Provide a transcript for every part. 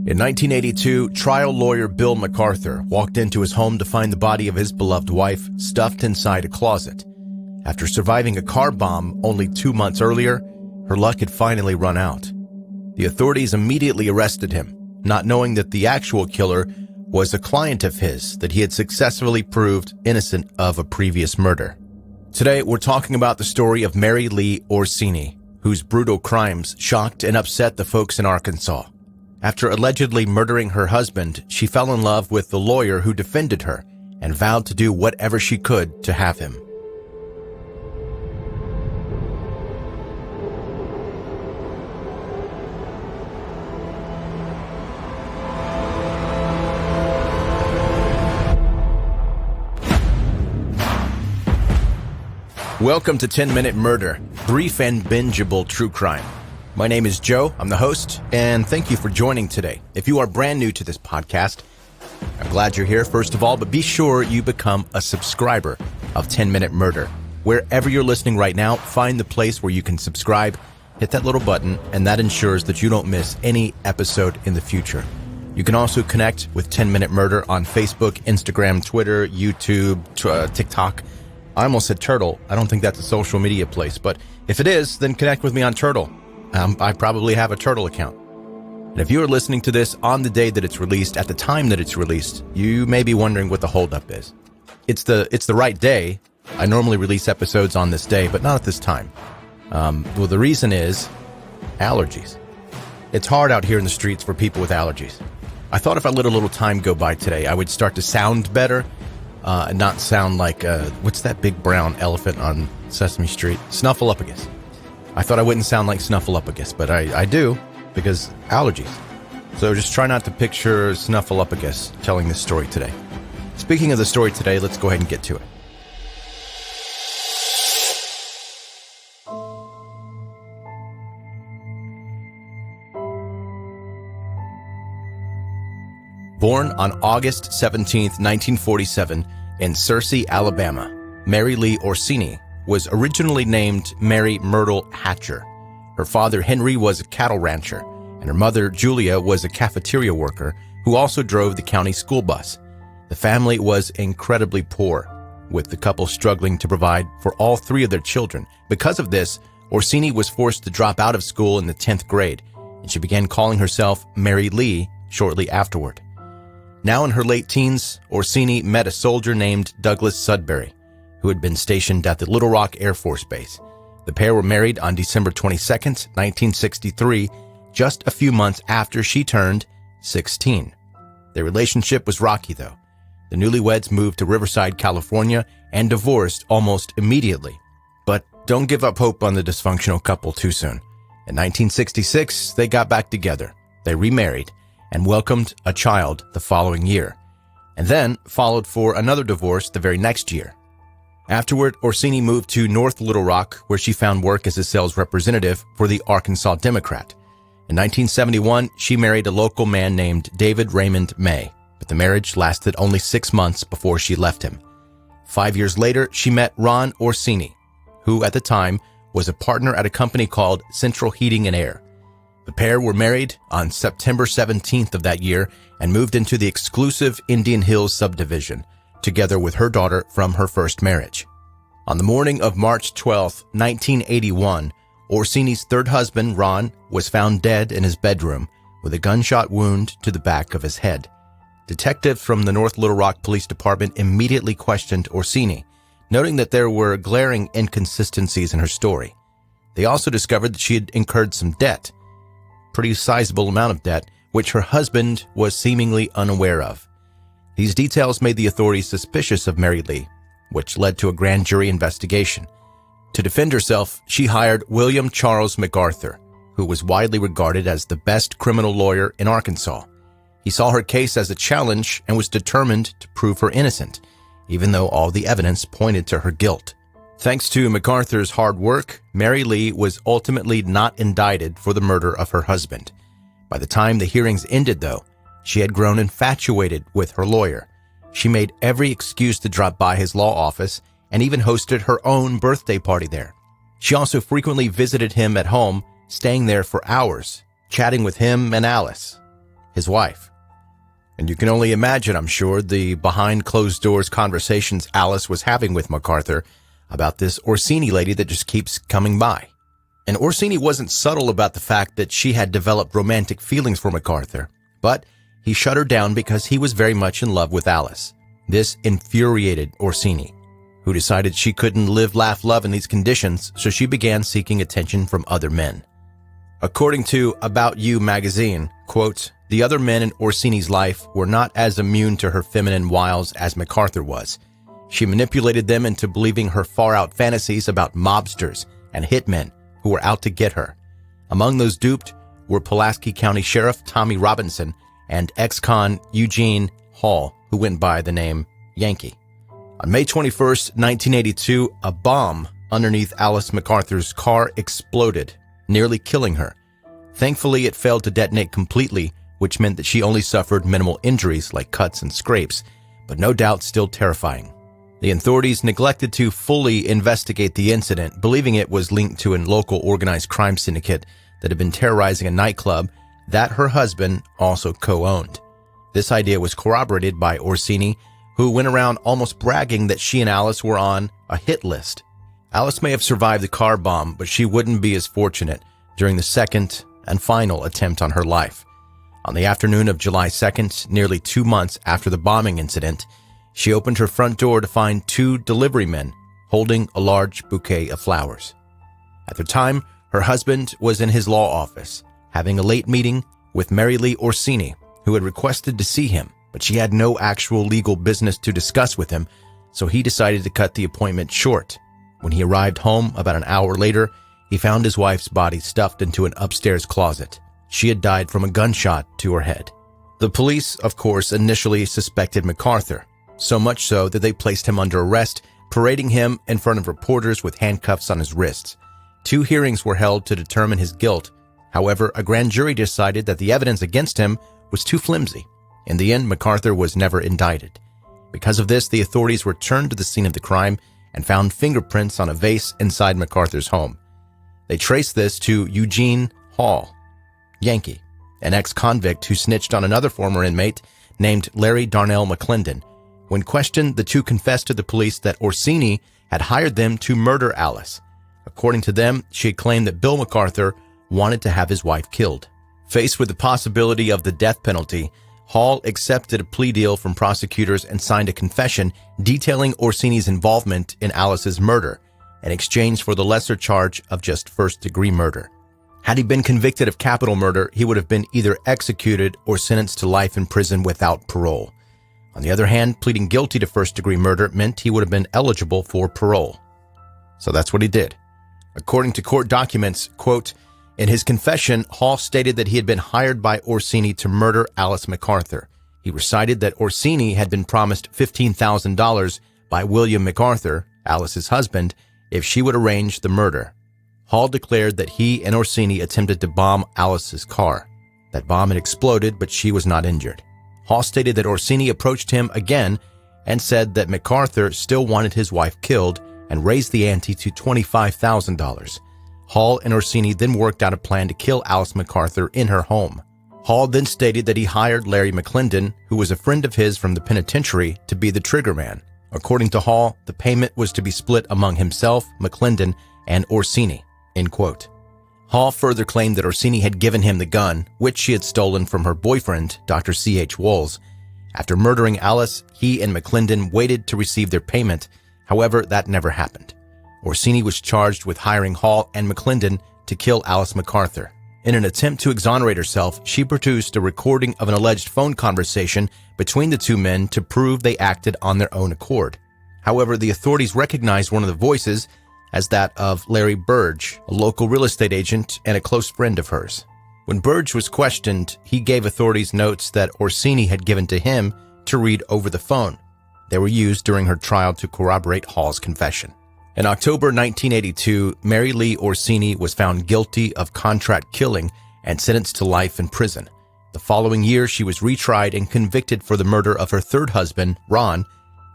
In 1982, trial lawyer Bill McArthur walked into his home to find the body of his beloved wife stuffed inside a closet. After surviving a car bomb only 2 months earlier, her luck had finally run out. The authorities immediately arrested him, not knowing that the actual killer was a client of his that he had successfully proved innocent of a previous murder. Today, we're talking about the story of Mary Lee Orsini, whose brutal crimes shocked and upset the folks in Arkansas. After allegedly murdering her husband, she fell in love with the lawyer who defended her and vowed to do whatever she could to have him. Welcome to 10-Minute Murder, brief and bingeable true crime. My name is Joe, I'm the host, and thank you for joining today. If you are brand new to this podcast, I'm glad you're here, first of all, but be sure you become a subscriber of 10-Minute Murder. Wherever you're listening right now, find the place where you can subscribe, hit that little button, and that ensures that you don't miss any episode in the future. You can also connect with 10-Minute Murder on Facebook, Instagram, Twitter, YouTube, TikTok. I almost said Turtle. I don't think that's a social media place, but if it is, then connect with me on Turtle. I probably have a Turtle account. And if you are listening to this on the day that it's released, at the time that it's released, you may be wondering what the holdup is. It's the right day. I normally release episodes on this day, but not at this time. Well, the reason is allergies. It's hard out here in the streets for people with allergies. I thought if I let a little time go by today, I would start to sound better. And not sound like, what's that big brown elephant on Sesame Street? Snuffleupagus. I thought I wouldn't sound like Snuffleupagus, but I do, because allergies. So just try not to picture Snuffleupagus telling this story today. Speaking of the story today, let's go ahead and get to it. Born on August 17, 1947, in Searcy, Alabama, Mary Lee Orsini was originally named Mary Myrtle Hatcher. Her father, Henry, was a cattle rancher, and her mother, Julia, was a cafeteria worker who also drove the county school bus. The family was incredibly poor, with the couple struggling to provide for all three of their children. Because of this, Orsini was forced to drop out of school in the 10th grade, and she began calling herself Mary Lee shortly afterward. Now in her late teens, Orsini met a soldier named Douglas Sudbury, who had been stationed at the Little Rock Air Force Base. The pair were married on December 22, 1963, just a few months after she turned 16. Their relationship was rocky, though. The newlyweds moved to Riverside, California, and divorced almost immediately. But don't give up hope on the dysfunctional couple too soon. In 1966, they got back together. They remarried and welcomed a child the following year, and then followed for another divorce the very next year. Afterward, Orsini moved to North Little Rock, where she found work as a sales representative for the Arkansas Democrat. In 1971, she married a local man named David Raymond May, but the marriage lasted only 6 months before she left him. 5 years later, she met Ron Orsini, who at the time was a partner at a company called Central Heating and Air. The pair were married on September 17th of that year and moved into the exclusive Indian Hills subdivision, together with her daughter from her first marriage. On the morning of March 12, 1981, Orsini's third husband, Ron, was found dead in his bedroom with a gunshot wound to the back of his head. Detectives from the North Little Rock Police Department immediately questioned Orsini, noting that there were glaring inconsistencies in her story. They also discovered that she had incurred some debt, pretty sizable amount of debt, which her husband was seemingly unaware of. These details made the authorities suspicious of Mary Lee, which led to a grand jury investigation. To defend herself, she hired William Charles McArthur, who was widely regarded as the best criminal lawyer in Arkansas. He saw her case as a challenge and was determined to prove her innocent, even though all the evidence pointed to her guilt. Thanks to McArthur's hard work, Mary Lee was ultimately not indicted for the murder of her husband. By the time the hearings ended, though, she had grown infatuated with her lawyer. She made every excuse to drop by his law office and even hosted her own birthday party there. She also frequently visited him at home, staying there for hours, chatting with him and Alice. his wife. And you can only imagine, I'm sure, the behind-closed-doors conversations Alice was having with McArthur about this Orsini lady that just keeps coming by. And Orsini wasn't subtle about the fact that she had developed romantic feelings for McArthur, but he shut her down because he was very much in love with Alice. This infuriated Orsini, who decided she couldn't live, laugh, love in these conditions, so she began seeking attention from other men. According to About You magazine, quote, "The other men in Orsini's life were not as immune to her feminine wiles as McArthur was. She manipulated them into believing her far-out fantasies about mobsters and hitmen who were out to get her. Among those duped were Pulaski County Sheriff Tommy Robinson and ex-con Eugene Hall, who went by the name Yankee." On May 21st, 1982, a bomb underneath Alice McArthur's car exploded, nearly killing her. Thankfully, it failed to detonate completely, which meant that she only suffered minimal injuries like cuts and scrapes, but no doubt still terrifying. The authorities neglected to fully investigate the incident, believing it was linked to a local organized crime syndicate that had been terrorizing a nightclub that her husband also co-owned. This idea was corroborated by Orsini, who went around almost bragging that she and Alice were on a hit list. Alice may have survived the car bomb, but she wouldn't be as fortunate during the second and final attempt on her life. On the afternoon of July 2nd, nearly 2 months after the bombing incident, she opened her front door to find 2 delivery men holding a large bouquet of flowers. At the time, her husband was in his law office, having a late meeting with Mary Lee Orsini, who had requested to see him, but she had no actual legal business to discuss with him, so he decided to cut the appointment short. When he arrived home about an hour later, he found his wife's body stuffed into an upstairs closet. She had died from a gunshot to her head. The police, of course, initially suspected McArthur, so much so that they placed him under arrest, parading him in front of reporters with handcuffs on his wrists. 2 hearings were held to determine his guilt. However, a grand jury decided that the evidence against him was too flimsy. In the end, McArthur was never indicted. Because of this, the authorities returned to the scene of the crime and found fingerprints on a vase inside McArthur's home. They traced this to Eugene Hall, Yankee, an ex-convict who snitched on another former inmate named Larry Darnell McClendon. When questioned, the 2 confessed to the police that Orsini had hired them to murder Alice. According to them, she had claimed that Bill McArthur wanted to have his wife killed. Faced with the possibility of the death penalty, Hall accepted a plea deal from prosecutors and signed a confession detailing Orsini's involvement in Alice's murder in exchange for the lesser charge of just first-degree murder. Had he been convicted of capital murder, he would have been either executed or sentenced to life in prison without parole. On the other hand, pleading guilty to first-degree murder meant he would have been eligible for parole. So that's what he did. According to court documents, quote, in his confession, Hall stated that he had been hired by Orsini to murder Alice McArthur. He recited that Orsini had been promised $15,000 by William McArthur, Alice's husband, if she would arrange the murder. Hall declared that he and Orsini attempted to bomb Alice's car. That bomb had exploded, but she was not injured. Hall stated that Orsini approached him again and said that McArthur still wanted his wife killed and raised the ante to $25,000. Hall and Orsini then worked out a plan to kill Alice McArthur in her home. Hall then stated that he hired Larry McClendon, who was a friend of his from the penitentiary, to be the trigger man. According to Hall, the payment was to be split among himself, McClendon, and Orsini, end quote. Hall further claimed that Orsini had given him the gun, which she had stolen from her boyfriend, Dr. C.H. Wolls. After murdering Alice, he and McClendon waited to receive their payment. However, that never happened. Orsini was charged with hiring Hall and McClendon to kill Alice McArthur. In an attempt to exonerate herself, she produced a recording of an alleged phone conversation between the 2 men to prove they acted on their own accord. However, the authorities recognized one of the voices as that of Larry Burge, a local real estate agent and a close friend of hers. When Burge was questioned, he gave authorities notes that Orsini had given to him to read over the phone. They were used during her trial to corroborate Hall's confession. In October 1982, Mary Lee Orsini was found guilty of contract killing and sentenced to life in prison. The following year, she was retried and convicted for the murder of her 3rd husband, Ron.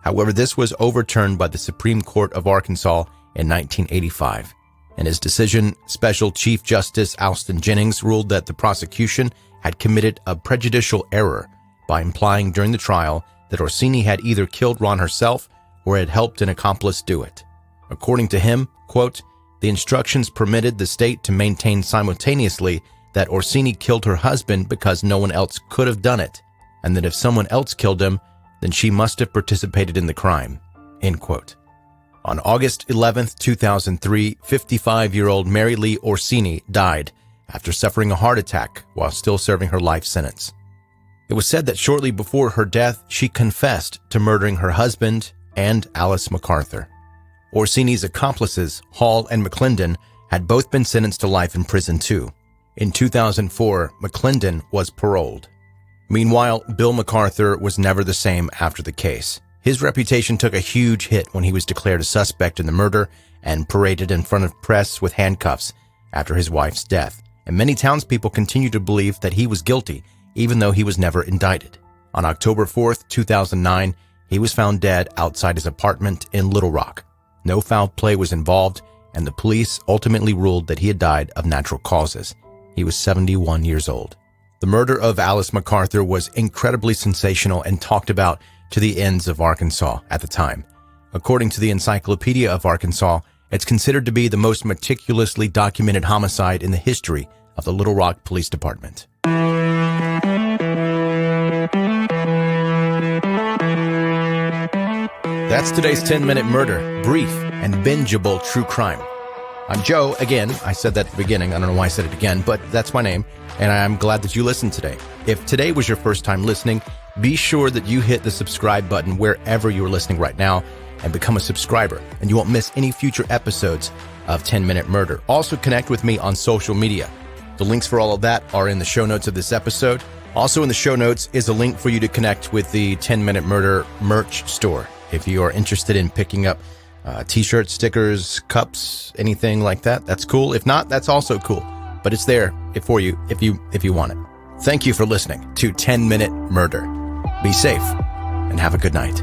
However, this was overturned by the Supreme Court of Arkansas in 1985. In his decision, Special Chief Justice Alston Jennings ruled that the prosecution had committed a prejudicial error by implying during the trial that Orsini had either killed Ron herself or had helped an accomplice do it. According to him, quote, the instructions permitted the state to maintain simultaneously that Orsini killed her husband because no one else could have done it, and that if someone else killed him, then she must have participated in the crime, end quote. On August 11, 2003, 55-year-old Mary Lee Orsini died after suffering a heart attack while still serving her life sentence. It was said that shortly before her death, she confessed to murdering her husband and Alice McArthur. Orsini's accomplices, Hall and McClendon, had both been sentenced to life in prison too. In 2004, McClendon was paroled. Meanwhile, Bill McArthur was never the same after the case. His reputation took a huge hit when he was declared a suspect in the murder and paraded in front of press with handcuffs after his wife's death. And many townspeople continue to believe that he was guilty, even though he was never indicted. On October 4, 2009, he was found dead outside his apartment in Little Rock. No foul play was involved, and the police ultimately ruled that he had died of natural causes. He was 71 years old. The murder of Alice McArthur was incredibly sensational and talked about to the ends of Arkansas at the time. According to the Encyclopedia of Arkansas, it's considered to be the most meticulously documented homicide in the history of the Little Rock Police Department. That's today's 10-minute murder, brief and bingeable true crime. I'm Joe. Again, I said that at the beginning. I don't know why I said it again, but that's my name, and I'm glad that you listened today. If today was your first time listening, be sure that you hit the subscribe button wherever you're listening right now and become a subscriber, and you won't miss any future episodes of 10-Minute Murder. Also, connect with me on social media. The links for all of that are in the show notes of this episode. Also in the show notes is a link for you to connect with the 10-Minute Murder merch store. If you are interested in picking up t-shirts, stickers, cups, anything like that, that's cool. If not, that's also cool. But it's there for you if you want it. Thank you for listening to 10-Minute Murder. Be safe and have a good night.